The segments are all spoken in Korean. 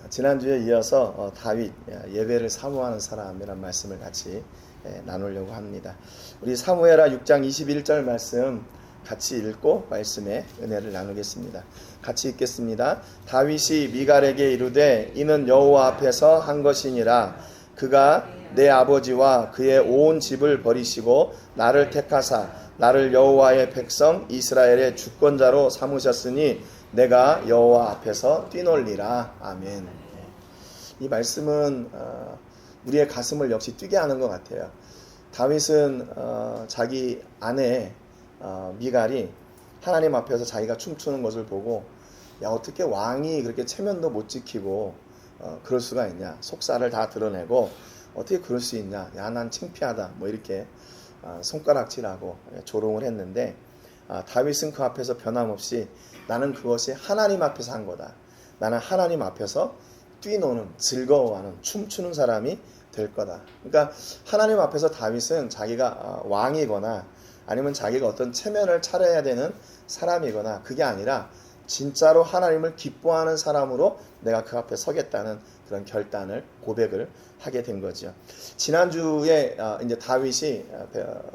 지난주에 이어서 다윗 예배를 사모하는 사람이란 말씀을 같이 나누려고 합니다. 우리 사무엘하 6장 21절 말씀 같이 읽고 말씀의 은혜를 나누겠습니다. 같이 읽겠습니다. 다윗이 미갈에게 이르되 이는 여호와 앞에서 한 것이니라. 그가 내 아버지와 그의 온 집을 버리시고 나를 택하사 나를 여호와의 백성 이스라엘의 주권자로 삼으셨으니 내가 여호와 앞에서 뛰놀리라. 아멘. 이 말씀은 우리의 가슴을 역시 뛰게 하는 것 같아요. 다윗은 자기 아내 미갈이 하나님 앞에서 자기가 춤추는 것을 보고 야, 어떻게 왕이 그렇게 체면도 못 지키고 그럴 수가 있냐, 속살을 다 드러내고 어떻게 그럴 수 있냐, 야, 난 창피하다, 뭐 이렇게 손가락질하고 조롱을 했는데 다윗은 그 앞에서 변함없이 나는 그것이 하나님 앞에서 한 거다. 나는 하나님 앞에서 뛰노는, 즐거워하는, 춤추는 사람이 될 거다. 그러니까 하나님 앞에서 다윗은 자기가 왕이거나 아니면 자기가 어떤 체면을 차려야 되는 사람이거나 그게 아니라 진짜로 하나님을 기뻐하는 사람으로 내가 그 앞에 서겠다는 그런 결단을, 고백을 하게 된 거죠. 지난주에 이제 다윗이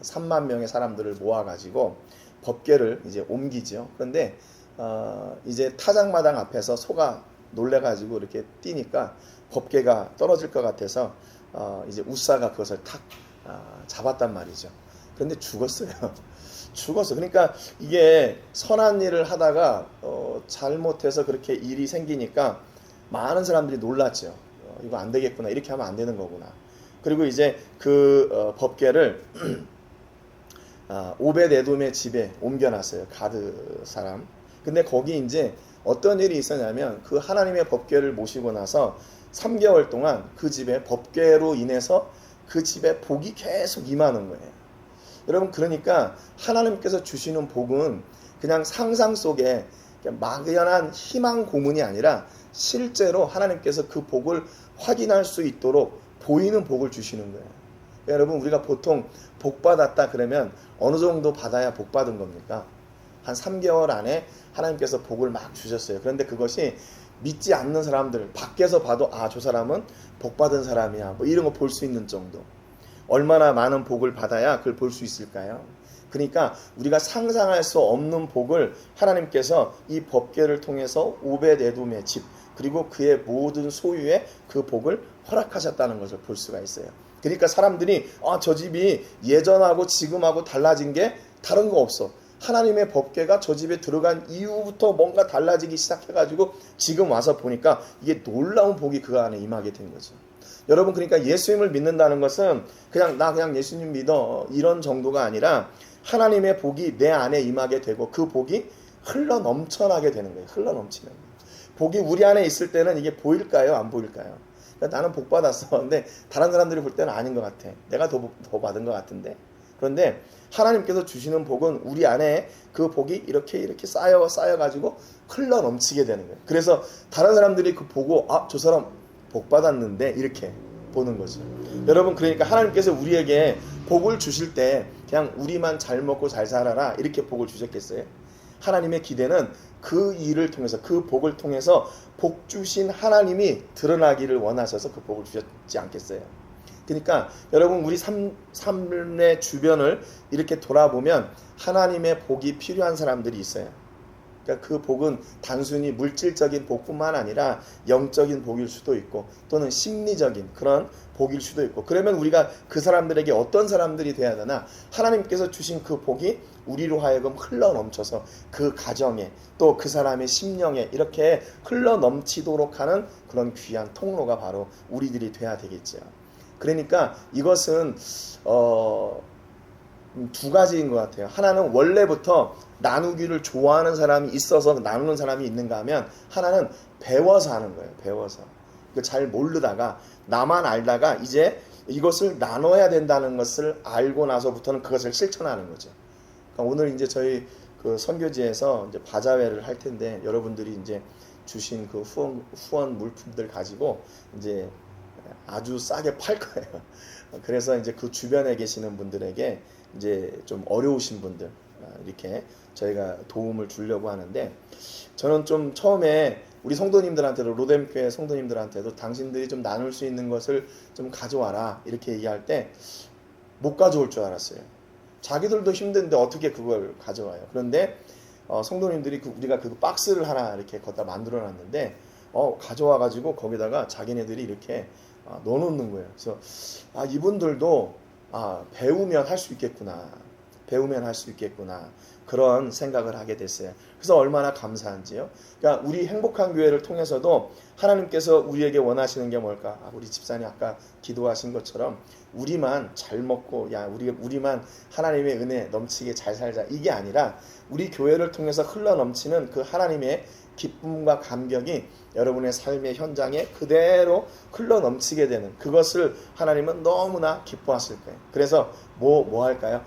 3만 명의 사람들을 모아가지고 법궤를 이제 옮기죠. 그런데 이제 타작마당 앞에서 소가 놀래가지고 이렇게 뛰니까 법궤가 떨어질 것 같아서 이제 우사가 그것을 탁 잡았단 말이죠. 그런데 죽었어요. 죽었어. 그러니까 이게 선한 일을 하다가 잘못해서 그렇게 일이 생기니까 많은 사람들이 놀랐죠. 이거 안 되겠구나. 이렇게 하면 안 되는 거구나. 그리고 이제 그 법궤를 오벳에돔의 집에 옮겨놨어요. 가드 사람. 근데 거기 이제 어떤 일이 있었냐면 그 하나님의 법궤를 모시고 나서 3개월 동안 그 집에 법궤로 인해서 그 집에 복이 계속 임하는 거예요. 여러분, 그러니까 하나님께서 주시는 복은 그냥 상상 속에 막연한 희망 고문이 아니라 실제로 하나님께서 그 복을 확인할 수 있도록 보이는 복을 주시는 거예요. 여러분, 우리가 보통 복 받았다 그러면 어느 정도 받아야 복 받은 겁니까? 한 3개월 안에 하나님께서 복을 막 주셨어요. 그런데 그것이 믿지 않는 사람들 밖에서 봐도 저 사람은 복 받은 사람이야, 뭐 이런 거 볼 수 있는 정도. 얼마나 많은 복을 받아야 그걸 볼 수 있을까요? 그러니까 우리가 상상할 수 없는 복을 하나님께서 이 법궤를 통해서 오벳에돔의 집 그리고 그의 모든 소유에 그 복을 허락하셨다는 것을 볼 수가 있어요. 그러니까 사람들이 저 집이 예전하고 지금하고 달라진 게 다른 거 없어. 하나님의 법궤가 저 집에 들어간 이후부터 뭔가 달라지기 시작해가지고 지금 와서 보니까 이게 놀라운 복이 그 안에 임하게 된 거죠. 여러분, 그러니까 예수님을 믿는다는 것은 그냥 예수님 믿어 이런 정도가 아니라 하나님의 복이 내 안에 임하게 되고 그 복이 흘러 넘쳐나게 되는 거예요. 흘러 넘치는 거예요. 복이 우리 안에 있을 때는 이게 보일까요? 안 보일까요? 그러니까 나는 복 받았어. 근데 다른 사람들이 볼 때는 아닌 것 같아. 내가 더 받은 것 같은데. 그런데 하나님께서 주시는 복은 우리 안에 그 복이 이렇게 쌓여가지고 흘러 넘치게 되는 거예요. 그래서 다른 사람들이 그 보고 저 사람 복 받았는데 이렇게 보는 거죠. 여러분, 그러니까 하나님께서 우리에게 복을 주실 때 그냥 우리만 잘 먹고 잘 살아라 이렇게 복을 주셨겠어요? 하나님의 기대는 그 일을 통해서, 그 복을 통해서 복 주신 하나님이 드러나기를 원하셔서 그 복을 주셨지 않겠어요? 그러니까 여러분, 우리 삶의 주변을 이렇게 돌아보면 하나님의 복이 필요한 사람들이 있어요. 그러니까 그 복은 단순히 물질적인 복뿐만 아니라 영적인 복일 수도 있고 또는 심리적인 그런 복일 수도 있고, 그러면 우리가 그 사람들에게 어떤 사람들이 돼야 되나? 하나님께서 주신 그 복이 우리로 하여금 흘러 넘쳐서 그 가정에 또 그 사람의 심령에 이렇게 흘러 넘치도록 하는 그런 귀한 통로가 바로 우리들이 돼야 되겠죠. 그러니까 이것은 두 가지인 것 같아요. 하나는 원래부터 나누기를 좋아하는 사람이 있어서 나누는 사람이 있는가 하면, 하나는 배워서 하는 거예요. 배워서. 잘 모르다가 나만 알다가 이제 이것을 나눠야 된다는 것을 알고 나서부터는 그것을 실천하는 거죠. 그러니까 오늘 이제 저희 그 선교지에서 이제 바자회를 할 텐데 여러분들이 이제 주신 그 후원 물품들 가지고 이제 아주 싸게 팔 거예요. 그래서 이제 그 주변에 계시는 분들에게 이제 좀 어려우신 분들 이렇게 저희가 도움을 주려고 하는데, 저는 좀 처음에 우리 성도님들한테도, 로뎀교회 성도님들한테도 당신들이 좀 나눌 수 있는 것을 좀 가져와라 이렇게 얘기할 때 못 가져올 줄 알았어요. 자기들도 힘든데 어떻게 그걸 가져와요. 그런데 성도님들이 우리가 그 박스를 하나 이렇게 걷다 만들어 놨는데 가져와 가지고 거기다가 자기네들이 이렇게 넣어놓는 거예요. 그래서 이분들도 배우면 할 수 있겠구나. 배우면 할 수 있겠구나. 그런 생각을 하게 됐어요. 그래서 얼마나 감사한지요. 그러니까 우리 행복한 교회를 통해서도 하나님께서 우리에게 원하시는 게 뭘까? 우리 집사님 아까 기도하신 것처럼 우리만 잘 먹고 우리만 하나님의 은혜 넘치게 잘 살자, 이게 아니라 우리 교회를 통해서 흘러 넘치는 그 하나님의 기쁨과 감격이 여러분의 삶의 현장에 그대로 흘러 넘치게 되는 그것을 하나님은 너무나 기뻐하실 거예요. 그래서 뭐 할까요?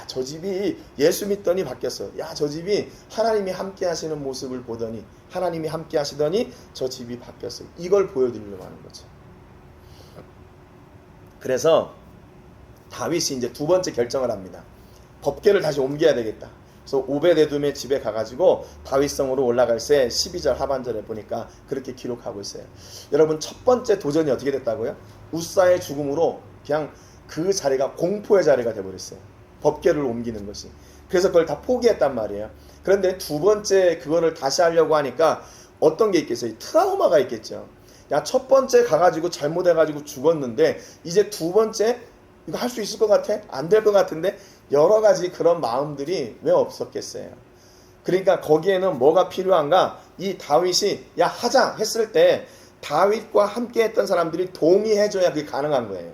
저 집이 예수 믿더니 바뀌었어. 저 집이 하나님이 함께 하시는 모습을 보더니, 하나님이 함께 하시더니 저 집이 바뀌었어. 이걸 보여드리려고 하는 거죠. 그래서 다윗이 이제 두 번째 결정을 합니다. 법궤를 다시 옮겨야 되겠다. 그래서 오벳에돔의 집에 가가지고 다윗성으로 올라갈 때 12절 하반절에 보니까 그렇게 기록하고 있어요. 여러분, 첫 번째 도전이 어떻게 됐다고요? 우사의 죽음으로 그냥 그 자리가 공포의 자리가 돼버렸어요. 법궤를 옮기는 것이. 그래서 그걸 다 포기했단 말이에요. 그런데 두 번째 그거를 다시 하려고 하니까 어떤 게 있겠어요? 트라우마가 있겠죠. 첫 번째 가가지고 잘못해가지고 죽었는데 이제 두 번째 이거 할 수 있을 것 같아? 안 될 것 같은데? 여러 가지 그런 마음들이 왜 없었겠어요? 그러니까 거기에는 뭐가 필요한가? 이 다윗이 하자 했을 때 다윗과 함께 했던 사람들이 동의해줘야 그게 가능한 거예요.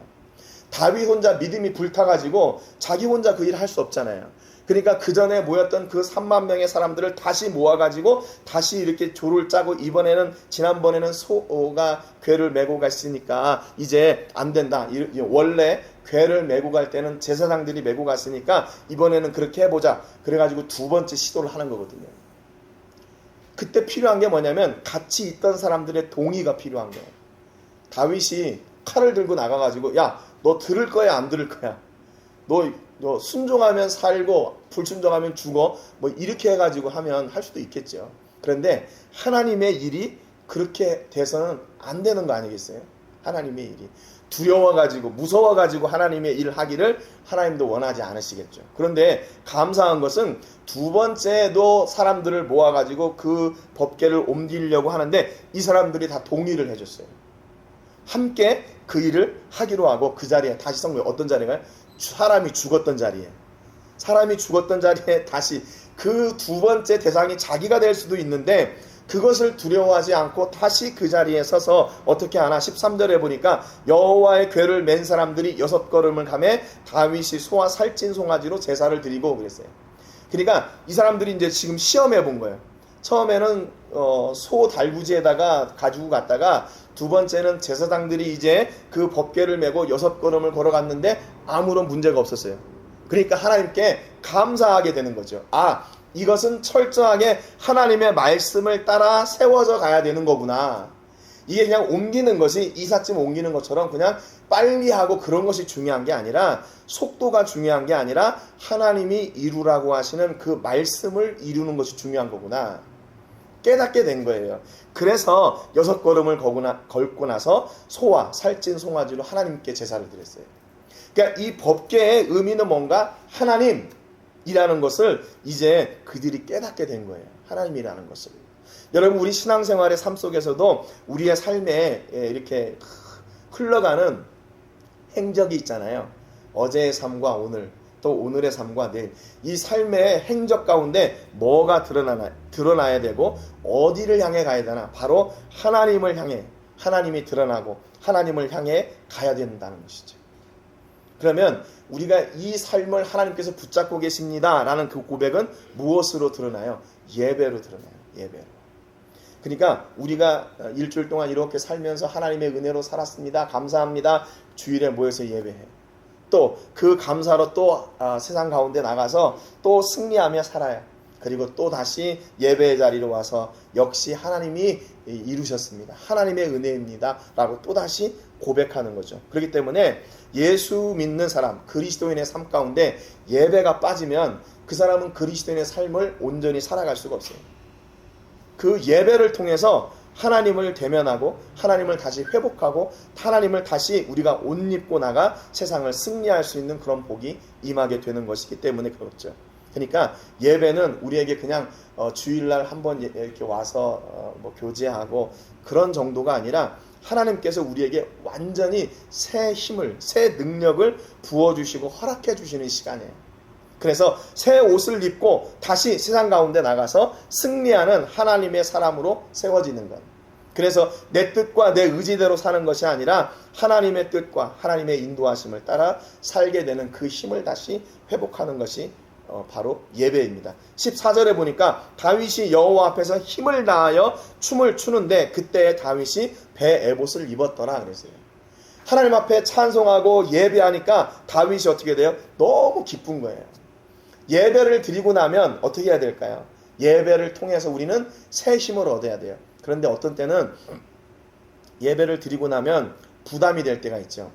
다윗 혼자 믿음이 불타가지고 자기 혼자 그 일을 할 수 없잖아요. 그러니까 그 전에 모였던 그 3만 명의 사람들을 다시 모아가지고 다시 이렇게 조를 짜고, 지난번에는 소가 궤를 메고 갔으니까 이제 안 된다. 원래 궤를 메고 갈 때는 제사장들이 메고 갔으니까 이번에는 그렇게 해보자. 그래가지고 두 번째 시도를 하는 거거든요. 그때 필요한 게 뭐냐면 같이 있던 사람들의 동의가 필요한 거예요. 다윗이 칼을 들고 나가가지고 너 들을 거야 안 들을 거야? 너 순종하면 살고 불순종하면 죽어, 이렇게 해가지고 하면 할 수도 있겠죠. 그런데 하나님의 일이 그렇게 돼서는 안 되는 거 아니겠어요? 하나님의 일이 두려워가지고 무서워가지고 하나님의 일을 하기를 하나님도 원하지 않으시겠죠. 그런데 감사한 것은 두 번째도 사람들을 모아가지고 그 법궤를 옮기려고 하는데 이 사람들이 다 동의를 해줬어요. 함께 그 일을 하기로 하고 그 자리에 다시 성공해요. 어떤 자리가요? 사람이 죽었던 자리에. 사람이 죽었던 자리에 다시 그 두 번째 대상이 자기가 될 수도 있는데 그것을 두려워하지 않고 다시 그 자리에 서서 어떻게 하나? 13절에 보니까 여호와의 궤를 맨 사람들이 6걸음을 가매 다윗이 소와 살찐 송아지로 제사를 드리고 그랬어요. 그러니까 이 사람들이 이제 지금 시험해 본 거예요. 처음에는 소 달구지에다가 가지고 갔다가 두 번째는 제사장들이 이제 그 법궤를 메고 6걸음을 걸어갔는데 아무런 문제가 없었어요. 그러니까 하나님께 감사하게 되는 거죠. 이것은 철저하게 하나님의 말씀을 따라 세워져 가야 되는 거구나. 이게 그냥 옮기는 것이 이삿짐 옮기는 것처럼 그냥 빨리 하고 그런 것이 중요한 게 아니라, 속도가 중요한 게 아니라 하나님이 이루라고 하시는 그 말씀을 이루는 것이 중요한 거구나. 깨닫게 된 거예요. 그래서 6걸음을 걸고 나서 소와 살찐 송아지로 하나님께 제사를 드렸어요. 그러니까 이 법궤의 의미는 뭔가? 하나님이라는 것을 이제 그들이 깨닫게 된 거예요. 하나님이라는 것을. 여러분, 우리 신앙생활의 삶 속에서도 우리의 삶에 이렇게 흘러가는 행적이 있잖아요. 어제의 삶과 오늘, 또 오늘의 삶과 내일, 이 삶의 행적 가운데 뭐가 드러나야 되고 어디를 향해 가야 되나? 바로 하나님을 향해, 하나님이 드러나고 하나님을 향해 가야 된다는 것이죠. 그러면 우리가 이 삶을 하나님께서 붙잡고 계십니다 라는 그 고백은 무엇으로 드러나요? 예배로 드러나요. 예배로. 그러니까 우리가 일주일 동안 이렇게 살면서 하나님의 은혜로 살았습니다, 감사합니다, 주일에 모여서 예배해요. 또 그 감사로 또 세상 가운데 나가서 또 승리하며 살아요. 그리고 또 다시 예배의 자리로 와서 역시 하나님이 이루셨습니다, 하나님의 은혜입니다 라고 또 다시 고백하는 거죠. 그렇기 때문에 예수 믿는 사람, 그리스도인의 삶 가운데 예배가 빠지면 그 사람은 그리스도인의 삶을 온전히 살아갈 수가 없어요. 그 예배를 통해서 하나님을 대면하고 하나님을 다시 회복하고 하나님을 다시 우리가 옷 입고 나가 세상을 승리할 수 있는 그런 복이 임하게 되는 것이기 때문에 그렇죠. 그러니까 예배는 우리에게 그냥 주일날 한번 이렇게 와서 뭐 교제하고 그런 정도가 아니라 하나님께서 우리에게 완전히 새 힘을, 새 능력을 부어주시고 허락해 주시는 시간이에요. 그래서 새 옷을 입고 다시 세상 가운데 나가서 승리하는 하나님의 사람으로 세워지는 것. 그래서 내 뜻과 내 의지대로 사는 것이 아니라 하나님의 뜻과 하나님의 인도하심을 따라 살게 되는 그 힘을 다시 회복하는 것이 바로 예배입니다. 14절에 보니까 다윗이 여호와 앞에서 힘을 다하여 춤을 추는데 그때 다윗이 배 에봇을 입었더라 그랬어요. 하나님 앞에 찬송하고 예배하니까 다윗이 어떻게 돼요? 너무 기쁜 거예요. 예배를 드리고 나면 어떻게 해야 될까요? 예배를 통해서 우리는 새 힘을 얻어야 돼요. 그런데 어떤 때는 예배를 드리고 나면 부담이 될 때가 있죠.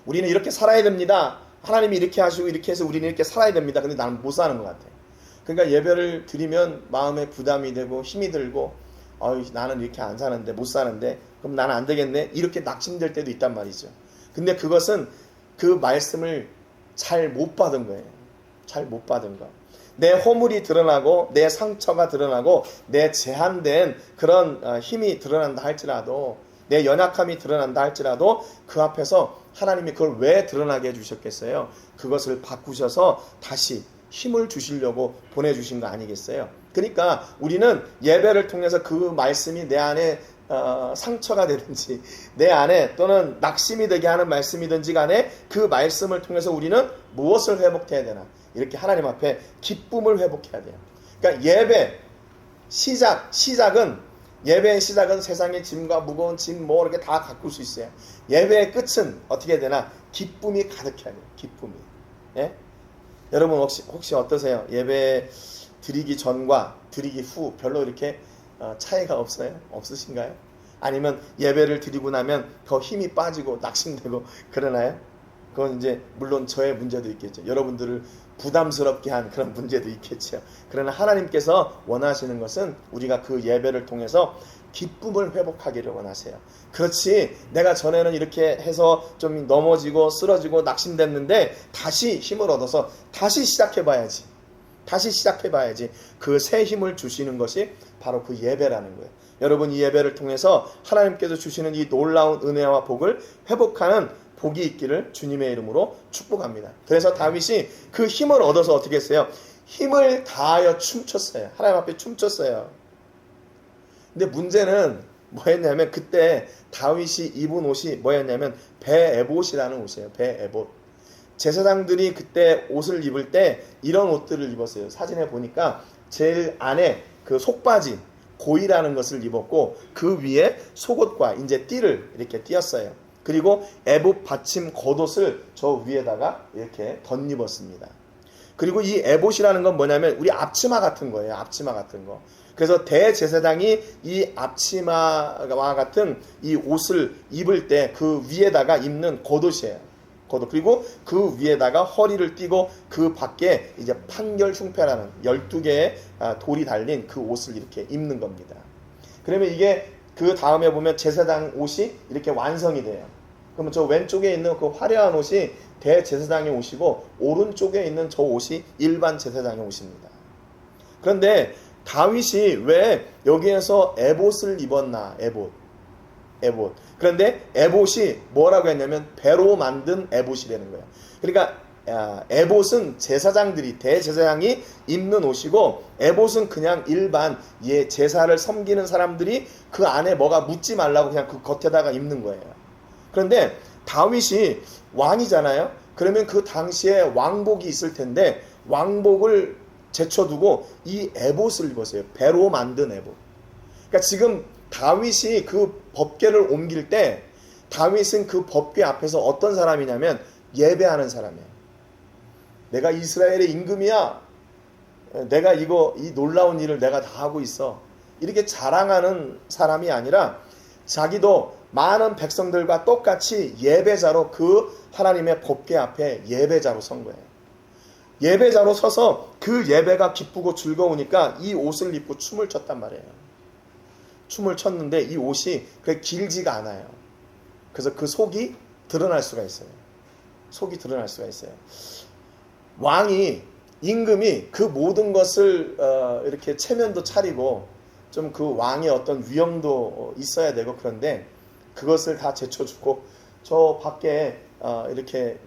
우리는 이렇게 살아야 됩니다. 하나님이 이렇게 하시고 이렇게 해서 우리는 이렇게 살아야 됩니다. 근데 나는 못 사는 것 같아요. 그러니까 예배를 드리면 마음에 부담이 되고 힘이 들고 나는 이렇게 안 사는데 못 사는데 그럼 나는 안 되겠네 이렇게 낙심될 때도 있단 말이죠. 근데 그것은 그 말씀을 잘 못 받은 거예요. 잘 못 받은 거. 내 허물이 드러나고 내 상처가 드러나고 내 제한된 그런 힘이 드러난다 할지라도 내 연약함이 드러난다 할지라도 그 앞에서 하나님이 그걸 왜 드러나게 해주셨겠어요? 그것을 바꾸셔서 다시 힘을 주시려고 보내주신 거 아니겠어요? 그러니까 우리는 예배를 통해서 그 말씀이 내 안에 상처가 되든지 내 안에 또는 낙심이 되게 하는 말씀이든지 간에 그 말씀을 통해서 우리는 무엇을 회복해야 되나? 이렇게 하나님 앞에 기쁨을 회복해야 돼요. 그러니까 예배의 시작은 세상의 짐과 무거운 짐 뭐 이렇게 다 가꿀 수 있어요. 예배의 끝은 어떻게 되나? 기쁨이 가득해야 돼요. 기쁨이. 예? 여러분 혹시 어떠세요? 예배 드리기 전과 드리기 후 별로 이렇게 차이가 없어요? 없으신가요? 아니면 예배를 드리고 나면 더 힘이 빠지고 낙심되고 그러나요? 그건 이제 물론 저의 문제도 있겠죠. 여러분들을 부담스럽게 한 그런 문제도 있겠죠. 그러나 하나님께서 원하시는 것은 우리가 그 예배를 통해서 기쁨을 회복하기를 원하세요. 그렇지 내가 전에는 이렇게 해서 좀 넘어지고 쓰러지고 낙심됐는데 다시 힘을 얻어서 다시 시작해봐야지. 그 새 힘을 주시는 것이 바로 그 예배라는 거예요. 여러분 이 예배를 통해서 하나님께서 주시는 이 놀라운 은혜와 복을 회복하는 복이 있기를 주님의 이름으로 축복합니다. 그래서 다윗이 그 힘을 얻어서 어떻게 했어요? 힘을 다하여 춤췄어요. 하나님 앞에 춤췄어요. 근데 문제는 뭐였냐면 그때 다윗이 입은 옷이 뭐였냐면 베에봇이라는 옷이에요. 베에봇. 제사장들이 그때 옷을 입을 때 이런 옷들을 입었어요. 사진에 보니까 제일 안에 그 속바지 고이라는 것을 입었고 그 위에 속옷과 이제 띠를 이렇게 띄었어요. 그리고 에봇 받침 겉옷을 저 위에다가 이렇게 덧입었습니다. 그리고 이 에봇이라는 건 뭐냐면 우리 앞치마 같은 거예요. 앞치마 같은 거. 그래서 대제사장이 이 앞치마와 같은 이 옷을 입을 때 그 위에다가 입는 겉옷이에요. 겉옷. 그리고 그 위에다가 허리를 띠고 그 밖에 이제 판결 흉패라는 12개의 돌이 달린 그 옷을 이렇게 입는 겁니다. 그러면 이게 그 다음에 보면 제사장 옷이 이렇게 완성이 돼요. 그러면 저 왼쪽에 있는 그 화려한 옷이 대제사장의 옷이고 오른쪽에 있는 저 옷이 일반 제사장의 옷입니다. 그런데 다윗이 왜 여기에서 에봇을 입었나? 에봇. 그런데 에봇이 뭐라고 했냐면 배로 만든 에봇이라는 거예요. 그러니까 에봇은 제사장들이 대제사장이 입는 옷이고 에봇은 그냥 일반 제사를 섬기는 사람들이 그 안에 뭐가 묻지 말라고 그냥 그 겉에다가 입는 거예요. 그런데 다윗이 왕이잖아요. 그러면 그 당시에 왕복이 있을 텐데 왕복을 제쳐두고 이 에봇을 입었어요. 배로 만든 에봇. 그러니까 지금 다윗이 그 법궤를 옮길 때 다윗은 그 법궤 앞에서 어떤 사람이냐면 예배하는 사람이에요. 내가 이스라엘의 임금이야. 내가 이 놀라운 일을 내가 다 하고 있어. 이렇게 자랑하는 사람이 아니라 자기도 많은 백성들과 똑같이 예배자로 그 하나님의 법궤 앞에 예배자로 선 거예요. 예배자로 서서 그 예배가 기쁘고 즐거우니까 이 옷을 입고 춤을 췄단 말이에요. 춤을 췄는데 이 옷이 그렇게 길지가 않아요. 그래서 그 속이 드러날 수가 있어요. 속이 드러날 수가 있어요. 왕이 임금이 그 모든 것을 이렇게 체면도 차리고 좀 그 왕의 어떤 위엄도 있어야 되고 그런데 그것을 다 제쳐주고 저 밖에 이렇게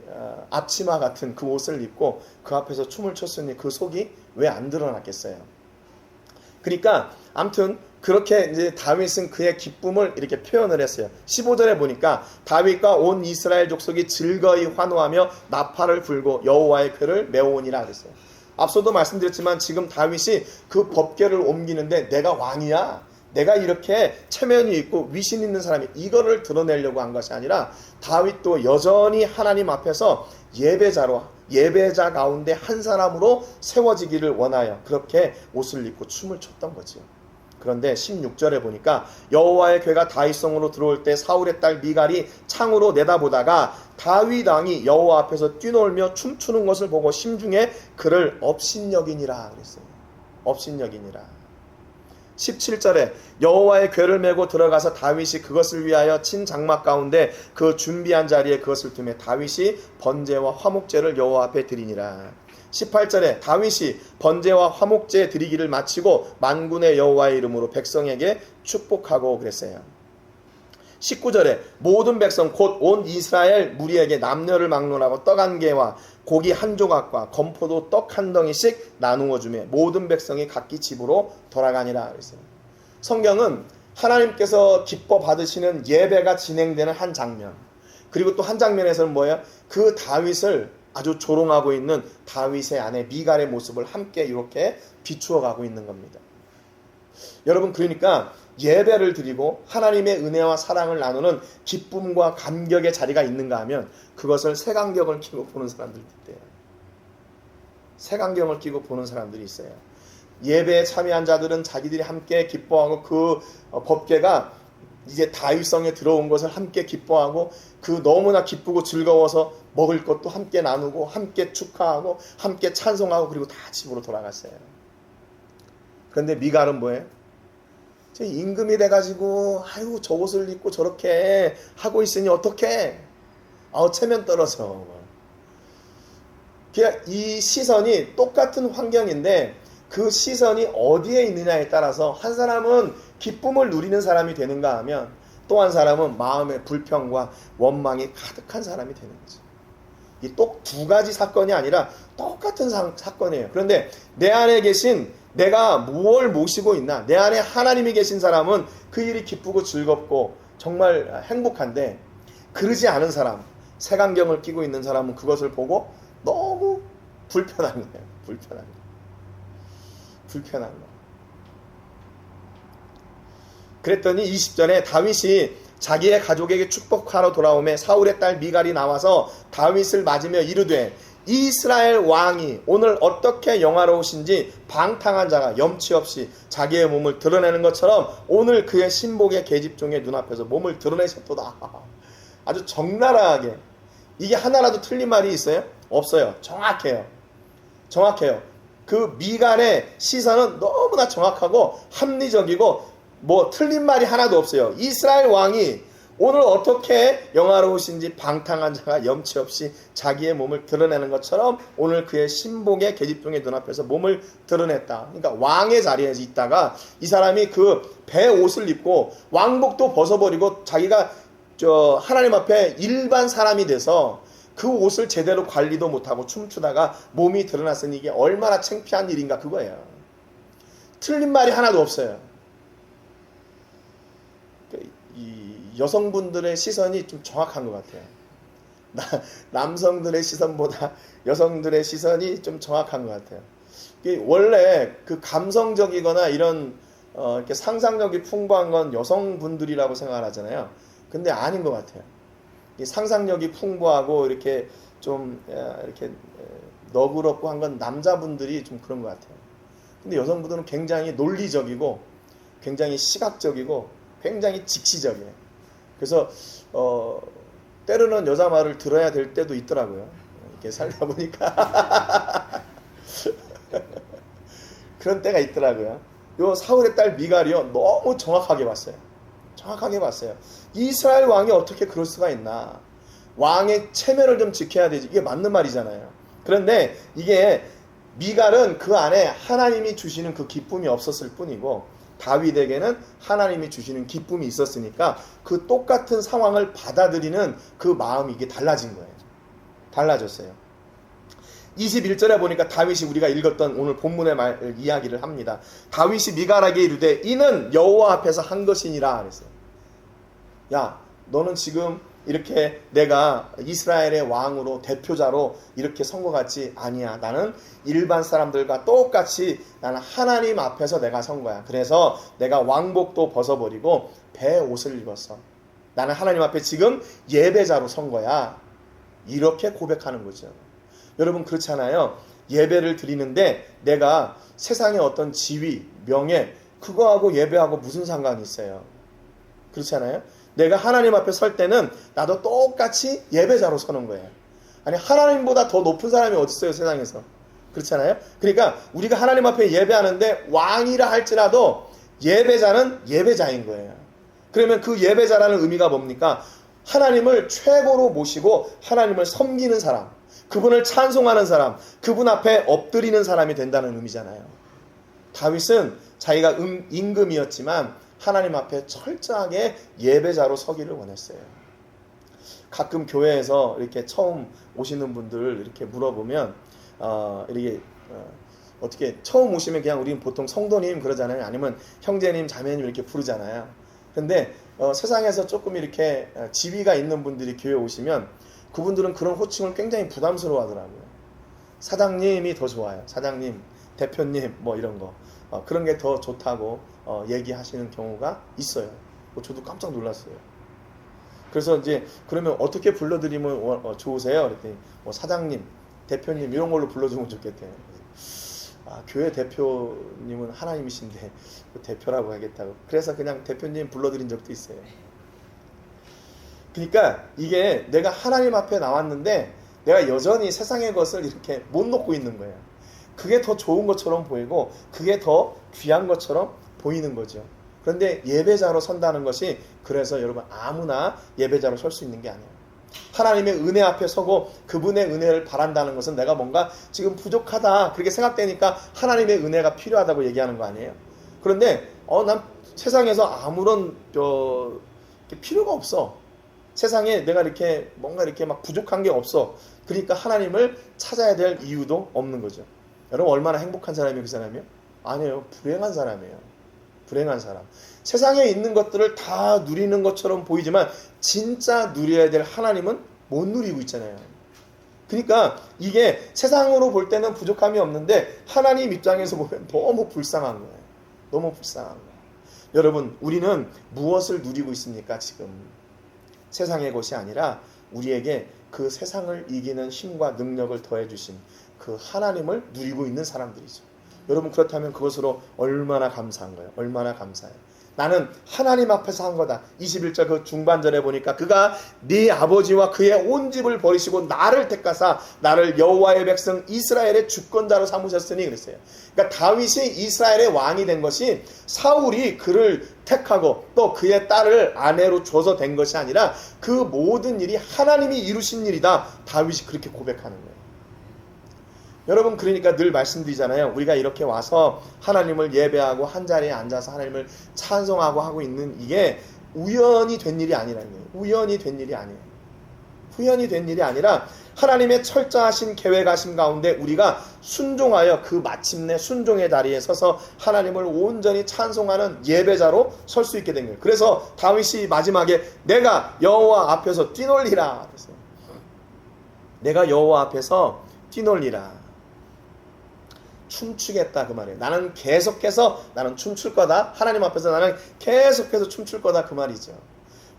앞치마 같은 그 옷을 입고 그 앞에서 춤을 췄으니 그 속이 왜 안 드러났겠어요. 그러니까 아무튼 그렇게 이제 다윗은 그의 기쁨을 이렇게 표현을 했어요. 15절에 보니까 다윗과 온 이스라엘 족속이 즐거이 환호하며 나팔을 불고 여호와의 궤를 메우니라 그랬어요. 앞서도 말씀드렸지만 지금 다윗이 그 법궤를 옮기는데 내가 왕이야, 내가 이렇게 체면이 있고 위신 있는 사람이, 이거를 드러내려고 한 것이 아니라 다윗도 여전히 하나님 앞에서 예배자 가운데 한 사람으로 세워지기를 원하여 그렇게 옷을 입고 춤을 췄던 거지요. 그런데 16절에 보니까 여호와의 궤가 다윗성으로 들어올 때 사울의 딸 미갈이 창으로 내다보다가 다윗 왕이 여호와 앞에서 뛰놀며 춤추는 것을 보고 심중에 그를 업신여기니라 그랬어요. 업신여기니라. 17절에 여호와의 궤를 메고 들어가서 다윗이 그것을 위하여 친 장막 가운데 그 준비한 자리에 그것을 두매 다윗이 번제와 화목제를 여호와 앞에 드리니라. 18절에 다윗이 번제와 화목제 드리기를 마치고 만군의 여호와의 이름으로 백성에게 축복하고 그랬어요. 19절에 모든 백성 곧 온 이스라엘 무리에게 남녀를 막론하고 떡 한 개와 고기 한 조각과 건포도 떡 한 덩이씩 나누어 주매 모든 백성이 각기 집으로 돌아가니라 그랬어요. 성경은 하나님께서 기뻐 받으시는 예배가 진행되는 한 장면, 그리고 또 한 장면에서는 뭐예요? 그 다윗을 아주 조롱하고 있는 다윗의 아내 미갈의 모습을 함께 이렇게 비추어 가고 있는 겁니다. 여러분, 그러니까 예배를 드리고 하나님의 은혜와 사랑을 나누는 기쁨과 감격의 자리가 있는가 하면 그것을 색안경을 끼고 보는 사람들이 있대요. 색안경을 끼고 보는 사람들이 있어요. 예배에 참여한 자들은 자기들이 함께 기뻐하고 그 법궤가 이제 다윗성에 들어온 것을 함께 기뻐하고 그 너무나 기쁘고 즐거워서 먹을 것도 함께 나누고 함께 축하하고 함께 찬송하고 그리고 다 집으로 돌아갔어요. 그런데 미갈은 뭐예요? 제 임금이 돼가지고 아유 저 옷을 입고 저렇게 하고 있으니 어떡해? 체면 떨어져. 그냥 이 시선이 똑같은 환경인데 그 시선이 어디에 있느냐에 따라서 한 사람은 기쁨을 누리는 사람이 되는가 하면 또 한 사람은 마음의 불평과 원망이 가득한 사람이 되는 거죠. 이 또 두 가지 사건이 아니라 똑같은 사건이에요. 그런데 내 안에 계신, 내가 무엇을 모시고 있나, 내 안에 하나님이 계신 사람은 그 일이 기쁘고 즐겁고 정말 행복한데, 그러지 않은 사람, 색안경을 끼고 있는 사람은 그것을 보고 너무 불편한 거예요. 불편한 거. 그랬더니 20절에 다윗이 자기의 가족에게 축복하러 돌아오매 사울의 딸 미갈이 나와서 다윗을 맞으며 이르되 이스라엘 왕이 오늘 어떻게 영화로우신지 방탕한 자가 염치 없이 자기의 몸을 드러내는 것처럼 오늘 그의 신복의 계집종의 눈앞에서 몸을 드러내셨도다. 아주 적나라하게. 이게 하나라도 틀린 말이 있어요? 없어요. 정확해요. 그 미갈의 시선은 너무나 정확하고 합리적이고 뭐 틀린 말이 하나도 없어요. 이스라엘 왕이 오늘 어떻게 영화로우신지 방탕한 자가 염치 없이 자기의 몸을 드러내는 것처럼 오늘 그의 신복의 계집종의 눈앞에서 몸을 드러냈다. 그러니까 왕의 자리에 있다가 이 사람이 그 배 옷을 입고 왕복도 벗어버리고 자기가 하나님 앞에 일반 사람이 돼서 그 옷을 제대로 관리도 못하고 춤추다가 몸이 드러났으니 이게 얼마나 창피한 일인가, 그거예요. 틀린 말이 하나도 없어요. 이 여성분들의 시선이 좀 정확한 것 같아요. 남성들의 시선보다 여성들의 시선이 좀 정확한 것 같아요. 원래 그 감성적이거나 이런 이렇게 상상력이 풍부한 건 여성분들이라고 생각을 하잖아요. 근데 아닌 것 같아요. 이 상상력이 풍부하고 이렇게 좀 이렇게 너그럽고 한 건 남자분들이 좀 그런 것 같아요. 근데 여성분들은 굉장히 논리적이고 굉장히 시각적이고 굉장히 직시적이에요. 그래서 때로는 여자 말을 들어야 될 때도 있더라고요. 이렇게 살다 보니까 그런 때가 있더라고요. 요 사울의 딸 미갈이요 너무 정확하게 봤어요. 정확하게 봤어요. 이스라엘 왕이 어떻게 그럴 수가 있나. 왕의 체면을 좀 지켜야 되지. 이게 맞는 말이잖아요. 그런데 이게 미갈은 그 안에 하나님이 주시는 그 기쁨이 없었을 뿐이고 다윗에게는 하나님이 주시는 기쁨이 있었으니까 그 똑같은 상황을 받아들이는 그 마음이 이게 달라진 거예요. 달라졌어요. 21절에 보니까 다윗이 우리가 읽었던 오늘 본문의 이야기를 합니다. 다윗이 미갈에게 이르되 이는 여호와 앞에서 한 것이니라 그랬어요. 야, 너는 지금 이렇게 내가 이스라엘의 왕으로 대표자로 이렇게 선 것 같지? 아니야. 나는 일반 사람들과 똑같이 나는 하나님 앞에서 내가 선 거야. 그래서 내가 왕복도 벗어버리고 배 옷을 입었어. 나는 하나님 앞에 지금 예배자로 선 거야. 이렇게 고백하는 거죠. 여러분 그렇잖아요. 예배를 드리는데 내가 세상의 어떤 지위, 명예 그거하고 예배하고 무슨 상관이 있어요? 그렇잖아요. 내가 하나님 앞에 설 때는 나도 똑같이 예배자로 서는 거예요. 아니 하나님보다 더 높은 사람이 어디 있어요 세상에서. 그렇잖아요. 그러니까 우리가 하나님 앞에 예배하는데 왕이라 할지라도 예배자는 예배자인 거예요. 그러면 그 예배자라는 의미가 뭡니까? 하나님을 최고로 모시고 하나님을 섬기는 사람, 그분을 찬송하는 사람, 그분 앞에 엎드리는 사람이 된다는 의미잖아요. 다윗은 자기가 임금이었지만 하나님 앞에 철저하게 예배자로 서기를 원했어요. 가끔 교회에서 이렇게 처음 오시는 분들 이렇게 물어보면 어떻게 처음 오시면 그냥 우리는 보통 성도님 그러잖아요. 아니면 형제님, 자매님 이렇게 부르잖아요. 근데 세상에서 조금 이렇게 지위가 있는 분들이 교회 오시면 그분들은 그런 호칭을 굉장히 부담스러워 하더라고요. 사장님이 더 좋아요. 사장님, 대표님 뭐 이런 거. 그런 게 더 좋다고 얘기하시는 경우가 있어요. 저도 깜짝 놀랐어요. 그래서 이제 그러면 어떻게 불러드리면 좋으세요? 그랬더니 사장님, 대표님 이런 걸로 불러주면 좋겠대요. 교회 대표님은 하나님이신데 대표라고 하겠다고. 그래서 그냥 대표님 불러드린 적도 있어요. 그러니까 이게 내가 하나님 앞에 나왔는데 내가 여전히 세상의 것을 이렇게 못 놓고 있는 거예요. 그게 더 좋은 것처럼 보이고 그게 더 귀한 것처럼 보이는 거죠. 그런데 예배자로 선다는 것이 그래서 여러분 아무나 예배자로 설 수 있는 게 아니에요. 하나님의 은혜 앞에 서고 그분의 은혜를 바란다는 것은 내가 뭔가 지금 부족하다 그렇게 생각되니까 하나님의 은혜가 필요하다고 얘기하는 거 아니에요. 그런데 난 세상에서 아무런 필요가 없어. 세상에 내가 이렇게 뭔가 이렇게 막 부족한 게 없어. 그러니까 하나님을 찾아야 될 이유도 없는 거죠. 여러분 얼마나 행복한 사람이에요, 그 사람이요? 아니에요. 불행한 사람이에요. 불행한 사람. 세상에 있는 것들을 다 누리는 것처럼 보이지만 진짜 누려야 될 하나님은 못 누리고 있잖아요. 그러니까 이게 세상으로 볼 때는 부족함이 없는데 하나님 입장에서 보면 너무 불쌍한 거예요. 너무 불쌍한 거예요. 여러분 우리는 무엇을 누리고 있습니까 지금? 세상의 것이 아니라 우리에게 그 세상을 이기는 힘과 능력을 더해 주신 그 하나님을 누리고 있는 사람들이죠. 여러분 그렇다면 그것으로 얼마나 감사한 거예요. 얼마나 감사해요. 나는 하나님 앞에서 한 거다. 21절 그 중반절에 보니까 그가 네 아버지와 그의 온 집을 버리시고 나를 택하사 나를 여호와의 백성 이스라엘의 주권자로 삼으셨으니 그랬어요. 그러니까 다윗이 이스라엘의 왕이 된 것이 사울이 그를 택하고 또 그의 딸을 아내로 줘서 된 것이 아니라 그 모든 일이 하나님이 이루신 일이다. 다윗이 그렇게 고백하는 거예요. 여러분 그러니까 늘 말씀드리잖아요. 우리가 이렇게 와서 하나님을 예배하고 한자리에 앉아서 하나님을 찬송하고 하고 있는 이게 우연히 된 일이 아니라는 거예요. 우연히 된 일이 아니에요. 우연히 된 일이 아니라 하나님의 철저하신 계획하심 가운데 우리가 순종하여 그 마침내 순종의 자리에 서서 하나님을 온전히 찬송하는 예배자로 설 수 있게 된 거예요. 그래서 다윗이 마지막에 내가 여호와 앞에서 뛰놀리라. 내가 여호와 앞에서 뛰놀리라. 춤추겠다 그 말이에요. 나는 계속해서 나는 춤출 거다. 하나님 앞에서 나는 계속해서 춤출 거다 그 말이죠.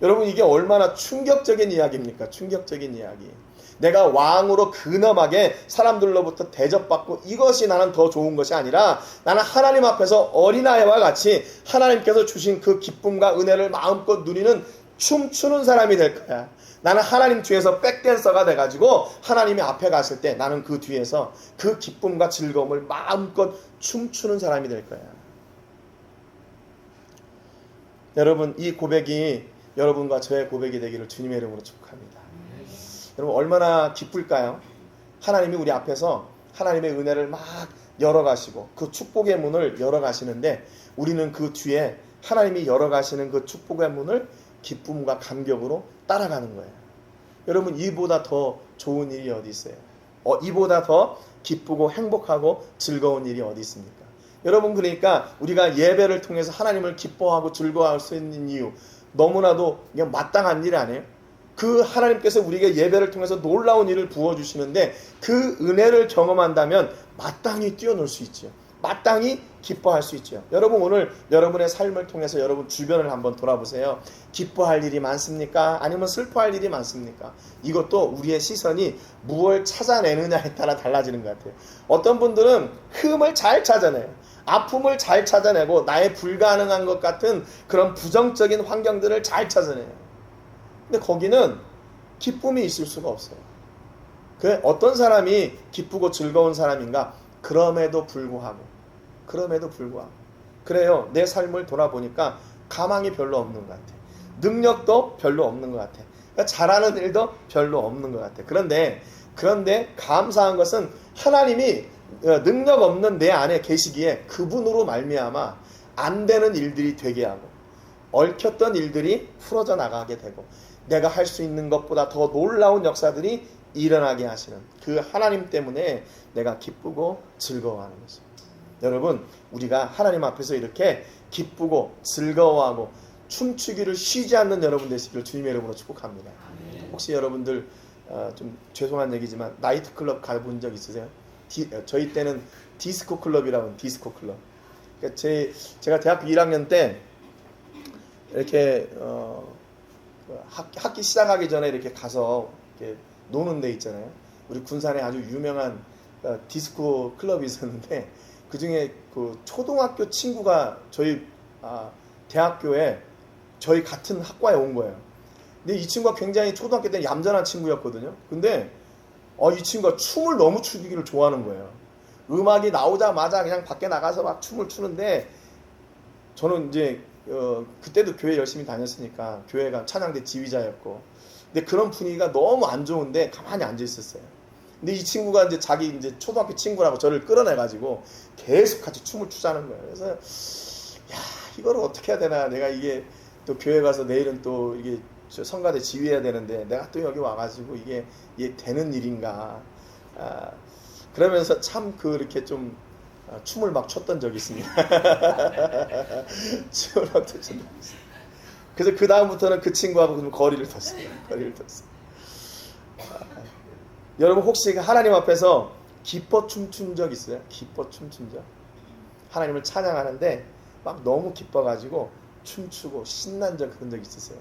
여러분 이게 얼마나 충격적인 이야기입니까? 충격적인 이야기. 내가 왕으로 근엄하게 사람들로부터 대접받고 이것이 나는 더 좋은 것이 아니라 나는 하나님 앞에서 어린아이와 같이 하나님께서 주신 그 기쁨과 은혜를 마음껏 누리는 춤추는 사람이 될 거야. 나는 하나님 뒤에서 백댄서가 돼가지고 하나님이 앞에 갔을 때 나는 그 뒤에서 그 기쁨과 즐거움을 마음껏 춤추는 사람이 될 거야. 여러분, 이 고백이 여러분과 저의 고백이 되기를 주님의 이름으로 축복합니다. 여러분, 얼마나 기쁠까요? 하나님이 우리 앞에서 하나님의 은혜를 막 열어가시고 그 축복의 문을 열어가시는데 우리는 그 뒤에 하나님이 열어가시는 그 축복의 문을 기쁨과 감격으로 따라가는 거예요. 여러분, 이보다 더 좋은 일이 어디 있어요? 이보다 더 기쁘고 행복하고 즐거운 일이 어디 있습니까? 여러분, 그러니까 우리가 예배를 통해서 하나님을 기뻐하고 즐거워할 수 있는 이유, 너무나도 그냥 마땅한 일 아니에요? 그 하나님께서 우리에게 예배를 통해서 놀라운 일을 부어주시는데 그 은혜를 경험한다면 마땅히 뛰어놀 수 있죠. 마땅히 기뻐할 수 있죠. 여러분, 오늘 여러분의 삶을 통해서 여러분 주변을 한번 돌아보세요. 기뻐할 일이 많습니까? 아니면 슬퍼할 일이 많습니까? 이것도 우리의 시선이 무엇을 찾아내느냐에 따라 달라지는 것 같아요. 어떤 분들은 흠을 잘 찾아내요. 아픔을 잘 찾아내고 나의 불가능한 것 같은 그런 부정적인 환경들을 잘 찾아내요. 근데 거기는 기쁨이 있을 수가 없어요. 어떤 사람이 기쁘고 즐거운 사람인가? 그럼에도 불구하고 그래요. 내 삶을 돌아보니까 가망이 별로 없는 것 같아. 능력도 별로 없는 것 같아. 그러니까 잘하는 일도 별로 없는 것 같아. 그런데 감사한 것은 하나님이 능력 없는 내 안에 계시기에 그분으로 말미암아 안 되는 일들이 되게 하고 얽혔던 일들이 풀어져 나가게 되고 내가 할 수 있는 것보다 더 놀라운 역사들이 일어나게 하시는 그 하나님 때문에 내가 기쁘고 즐거워하는 거죠. 여러분, 우리가 하나님 앞에서 이렇게 기쁘고 즐거워하고 춤추기를 쉬지 않는 여러분 되시기를 주님의 이름으로 축복합니다. 혹시 여러분들 좀 죄송한 얘기지만 나이트클럽 가본 적 있으세요? 저희 때는 디스코 클럽이라고 디스코 클럽. 그러니까 제가 대학교 1학년 때 이렇게 학기 시작하기 전에 이렇게 가서 이렇게 노는 데 있잖아요. 우리 군산에 아주 유명한 디스코 클럽이 있었는데 그 중에 그 초등학교 친구가 저희 대학교에 저희 같은 학과에 온 거예요. 근데 이 친구가 굉장히 초등학교 때 얌전한 친구였거든요. 근데 이 친구가 춤을 너무 추기를 좋아하는 거예요. 음악이 나오자마자 그냥 밖에 나가서 막 춤을 추는데 저는 이제 그때도 교회 열심히 다녔으니까 교회가 찬양대 지휘자였고 근데 그런 분위기가 너무 안 좋은데 가만히 앉아 있었어요. 근데 이 친구가 이제 자기 이제 초등학교 친구라고 저를 끌어내가지고 계속 같이 춤을 추자는 거예요. 그래서 야, 이거를 어떻게 해야 되나? 내가 이게 또 교회 가서 내일은 또 이게 성가대 지휘해야 되는데 내가 또 여기 와가지고 이게 되는 일인가? 그러면서 참 그렇게 좀 춤을 막 췄던 적이 있습니다. 춤을 막 췄던 적이 있어요. 그래서 그 다음부터는 그 친구하고 좀 거리를 뒀어요. 여러분, 혹시 하나님 앞에서 기뻐 춤춘 적 있어요? 기뻐 춤춘 적? 하나님을 찬양하는데 막 너무 기뻐가지고 춤추고 신난 적 그런 적 있으세요?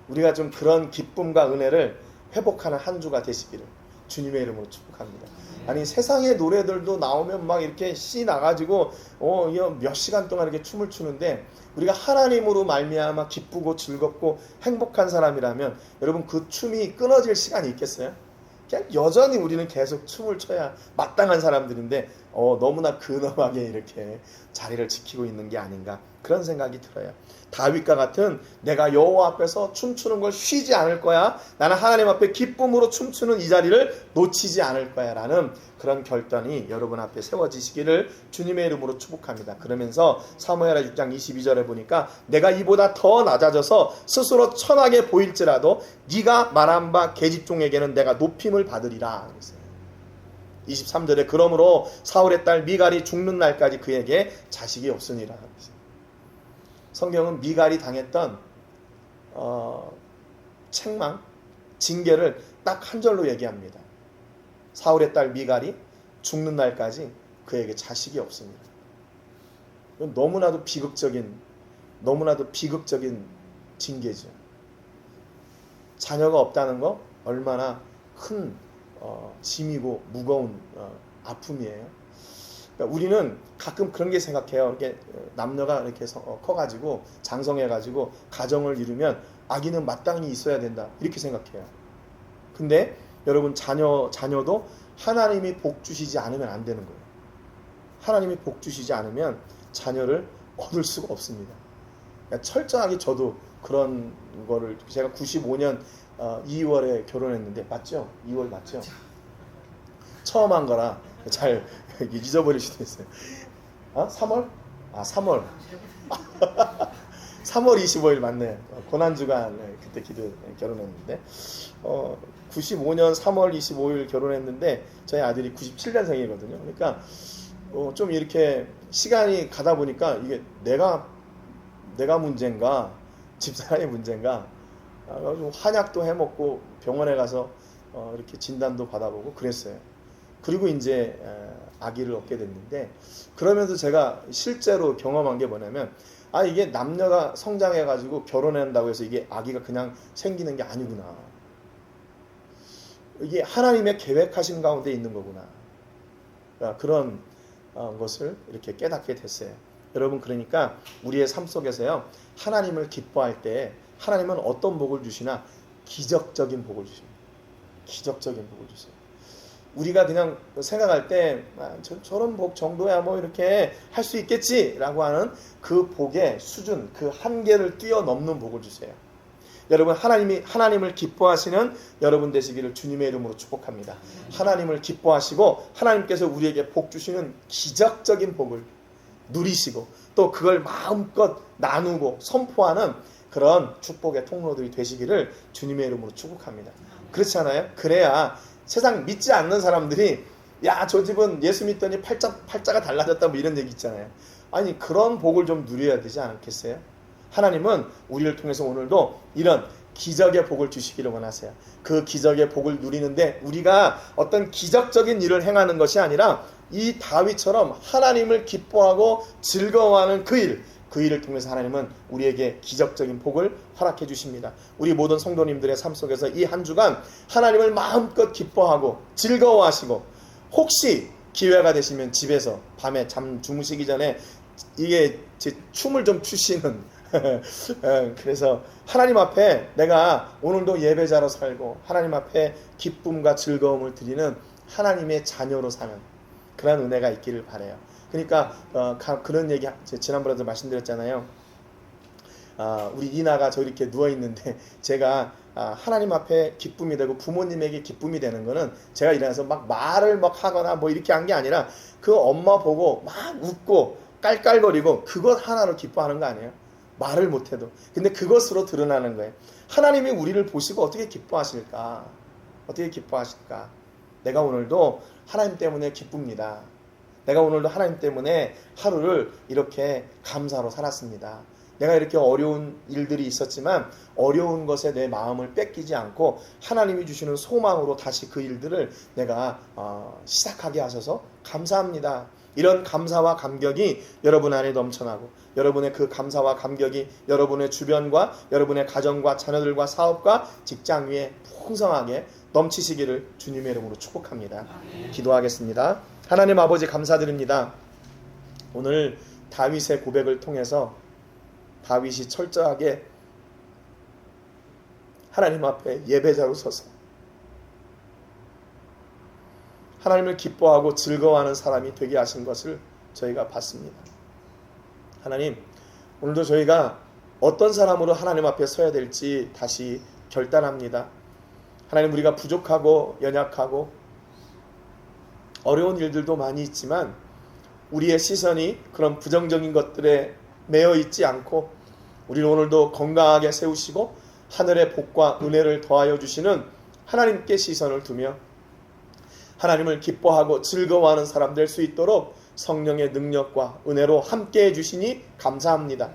우리가 좀 그런 기쁨과 은혜를 회복하는 한 주가 되시기를 주님의 이름으로 축복합니다. 아니, 세상의 노래들도 나오면 막 이렇게 씨 나가지고 몇 시간 동안 이렇게 춤을 추는데 우리가 하나님으로 말미암아 기쁘고 즐겁고 행복한 사람이라면 여러분, 그 춤이 끊어질 시간이 있겠어요? 그냥 여전히 우리는 계속 춤을 춰야 마땅한 사람들인데 너무나 근엄하게 이렇게 자리를 지키고 있는 게 아닌가 그런 생각이 들어요. 다윗과 같은 내가 여호와 앞에서 춤추는 걸 쉬지 않을 거야. 나는 하나님 앞에 기쁨으로 춤추는 이 자리를 놓치지 않을 거야 라는 그런 결단이 여러분 앞에 세워지시기를 주님의 이름으로 축복합니다. 그러면서 사무엘하 6장 22절에 보니까 내가 이보다 더 낮아져서 스스로 천하게 보일지라도 네가 말한 바 계집종에게는 내가 높임을 받으리라. 23절에 그러므로 사울의 딸 미갈이 죽는 날까지 그에게 자식이 없으니라. 성경은 미갈이 당했던 책망, 징계를 딱 한 절로 얘기합니다. 사울의 딸 미갈이 죽는 날까지 그에게 자식이 없습니다. 너무나도 비극적인 징계죠. 자녀가 없다는 거 얼마나 큰 짐이고 무거운 아픔이에요. 그러니까 우리는 가끔 그런 게 생각해요. 이렇게 남녀가 이렇게 커가지고 장성해가지고 가정을 이루면 아기는 마땅히 있어야 된다 이렇게 생각해요. 근데 여러분, 자녀도 하나님이 복 주시지 않으면 안 되는 거예요. 하나님이 복 주시지 않으면 자녀를 얻을 수가 없습니다. 철저하게 저도 그런 거를 제가 95년 2월에 결혼했는데 맞죠? 2월 맞죠? 처음 한 거라 잘 잊어버릴 수도 있어요. 3월? 3월. 3월 25일 맞네. 고난주간 그때 결혼했는데 95년 3월 25일 결혼했는데 저희 아들이 97년생이거든요. 그러니까 좀 이렇게 시간이 가다 보니까 이게 내가 문제인가 집사람이 문제인가 좀 한약도 해먹고 병원에 가서 이렇게 진단도 받아보고 그랬어요. 그리고 이제 아기를 얻게 됐는데 그러면서 제가 실제로 경험한 게 뭐냐면 이게 남녀가 성장해가지고 결혼한다고 해서 이게 아기가 그냥 생기는 게 아니구나. 이게 하나님의 계획하신 가운데 있는 거구나. 그런 것을 이렇게 깨닫게 됐어요. 여러분 그러니까 우리의 삶 속에서요 하나님을 기뻐할 때 하나님은 어떤 복을 주시나 기적적인 복을 주십니다. 기적적인 복을 주세요. 우리가 그냥 생각할 때 저런 복 정도야 뭐 이렇게 할 수 있겠지라고 하는 그 복의 수준, 그 한계를 뛰어넘는 복을 주세요. 여러분 하나님을 기뻐하시는 여러분 되시기를 주님의 이름으로 축복합니다. 하나님을 기뻐하시고 하나님께서 우리에게 복 주시는 기적적인 복을 누리시고 또 그걸 마음껏 나누고 선포하는 그런 축복의 통로들이 되시기를 주님의 이름으로 축복합니다. 그렇지 않아요? 그래야 세상 믿지 않는 사람들이 야, 저 집은 예수 믿더니 팔자가 달라졌다 뭐 이런 얘기 있잖아요. 아니 그런 복을 좀 누려야 되지 않겠어요? 하나님은 우리를 통해서 오늘도 이런 기적의 복을 주시기를 원하세요. 그 기적의 복을 누리는데 우리가 어떤 기적적인 일을 행하는 것이 아니라 이 다윗처럼 하나님을 기뻐하고 즐거워하는 그 일을 통해서 하나님은 우리에게 기적적인 복을 허락해 주십니다. 우리 모든 성도님들의 삶 속에서 이 한 주간 하나님을 마음껏 기뻐하고 즐거워하시고 혹시 기회가 되시면 집에서 밤에 주무시기 전에 이게 제 춤을 좀 추시는 그래서 하나님 앞에 내가 오늘도 예배자로 살고 하나님 앞에 기쁨과 즐거움을 드리는 하나님의 자녀로 사는 그런 은혜가 있기를 바라요. 그러니까 그런 얘기 지난번에도 말씀드렸잖아요. 우리 이나가 저 이렇게 누워있는데 제가 하나님 앞에 기쁨이 되고 부모님에게 기쁨이 되는 거는 제가 일어나서 막 말을 막 하거나 뭐 이렇게 한 게 아니라 그 엄마 보고 막 웃고 깔깔거리고 그것 하나로 기뻐하는 거 아니에요? 말을 못해도. 근데 그것으로 드러나는 거예요. 하나님이 우리를 보시고 어떻게 기뻐하실까? 어떻게 기뻐하실까? 내가 오늘도 하나님 때문에 기쁩니다. 내가 오늘도 하나님 때문에 하루를 이렇게 감사로 살았습니다. 내가 이렇게 어려운 일들이 있었지만 어려운 것에 내 마음을 뺏기지 않고 하나님이 주시는 소망으로 다시 그 일들을 내가 시작하게 하셔서 감사합니다. 이런 감사와 감격이 여러분 안에 넘쳐나고 여러분의 그 감사와 감격이 여러분의 주변과 여러분의 가정과 자녀들과 사업과 직장 위에 풍성하게 넘치시기를 주님의 이름으로 축복합니다. 기도하겠습니다. 하나님 아버지 감사드립니다. 오늘 다윗의 고백을 통해서 다윗이 철저하게 하나님 앞에 예배자로 서서 하나님을 기뻐하고 즐거워하는 사람이 되게 하신 것을 저희가 봤습니다. 하나님, 오늘도 저희가 어떤 사람으로 하나님 앞에 서야 될지 다시 결단합니다. 하나님, 우리가 부족하고 연약하고 어려운 일들도 많이 있지만 우리의 시선이 그런 부정적인 것들에 매여 있지 않고 우리를 오늘도 건강하게 세우시고 하늘의 복과 은혜를 더하여 주시는 하나님께 시선을 두며 하나님을 기뻐하고 즐거워하는 사람 될 수 있도록 성령의 능력과 은혜로 함께해 주시니 감사합니다.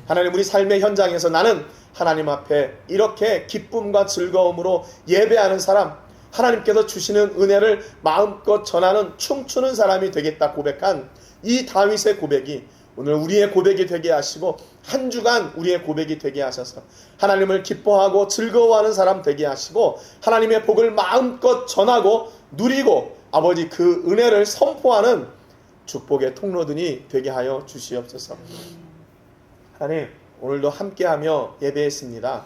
하나님, 우리 삶의 현장에서 나는 하나님 앞에 이렇게 기쁨과 즐거움으로 예배하는 사람, 하나님께서 주시는 은혜를 마음껏 전하는 춤추는 사람이 되겠다 고백한 이 다윗의 고백이 오늘 우리의 고백이 되게 하시고 한 주간 우리의 고백이 되게 하셔서 하나님을 기뻐하고 즐거워하는 사람 되게 하시고 하나님의 복을 마음껏 전하고 누리고 아버지 그 은혜를 선포하는 축복의 통로들이 되게 하여 주시옵소서. 하나님, 오늘도 함께하며 예배했습니다.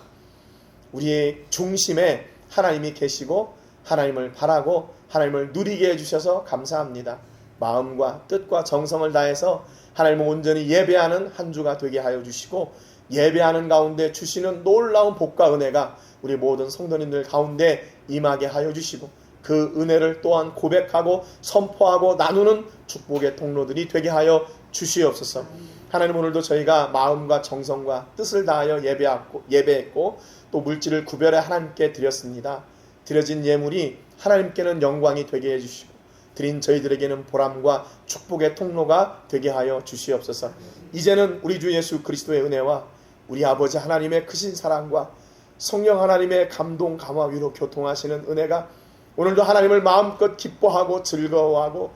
우리의 중심에 하나님이 계시고 하나님을 바라고 하나님을 누리게 해주셔서 감사합니다. 마음과 뜻과 정성을 다해서 하나님을 온전히 예배하는 한 주가 되게 하여 주시고 예배하는 가운데 주시는 놀라운 복과 은혜가 우리 모든 성도님들 가운데 임하게 하여 주시고, 그 은혜를 또한 고백하고 선포하고 나누는 축복의 통로들이 되게 하여 주시옵소서. 하나님, 오늘도 저희가 마음과 정성과 뜻을 다하여 예배했고 또 물질을 구별해 하나님께 드렸습니다. 드려진 예물이 하나님께는 영광이 되게 해주시고 드린 저희들에게는 보람과 축복의 통로가 되게 하여 주시옵소서. 이제는 우리 주 예수 그리스도의 은혜와 우리 아버지 하나님의 크신 사랑과 성령 하나님의 감동 감화 위로 교통하시는 은혜가 오늘도 하나님을 마음껏 기뻐하고 즐거워하고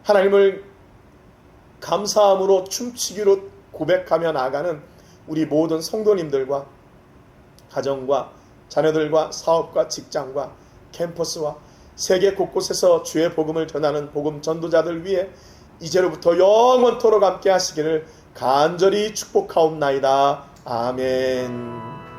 하나님을 감사함으로 춤추기로 고백하며 나아가는 우리 모든 성도님들과 가정과 자녀들과 사업과 직장과 캠퍼스와 세계 곳곳에서 주의 복음을 전하는 복음 전도자들 위해 이제로부터 영원토록 함께 하시기를 간절히 축복하옵나이다. 아멘.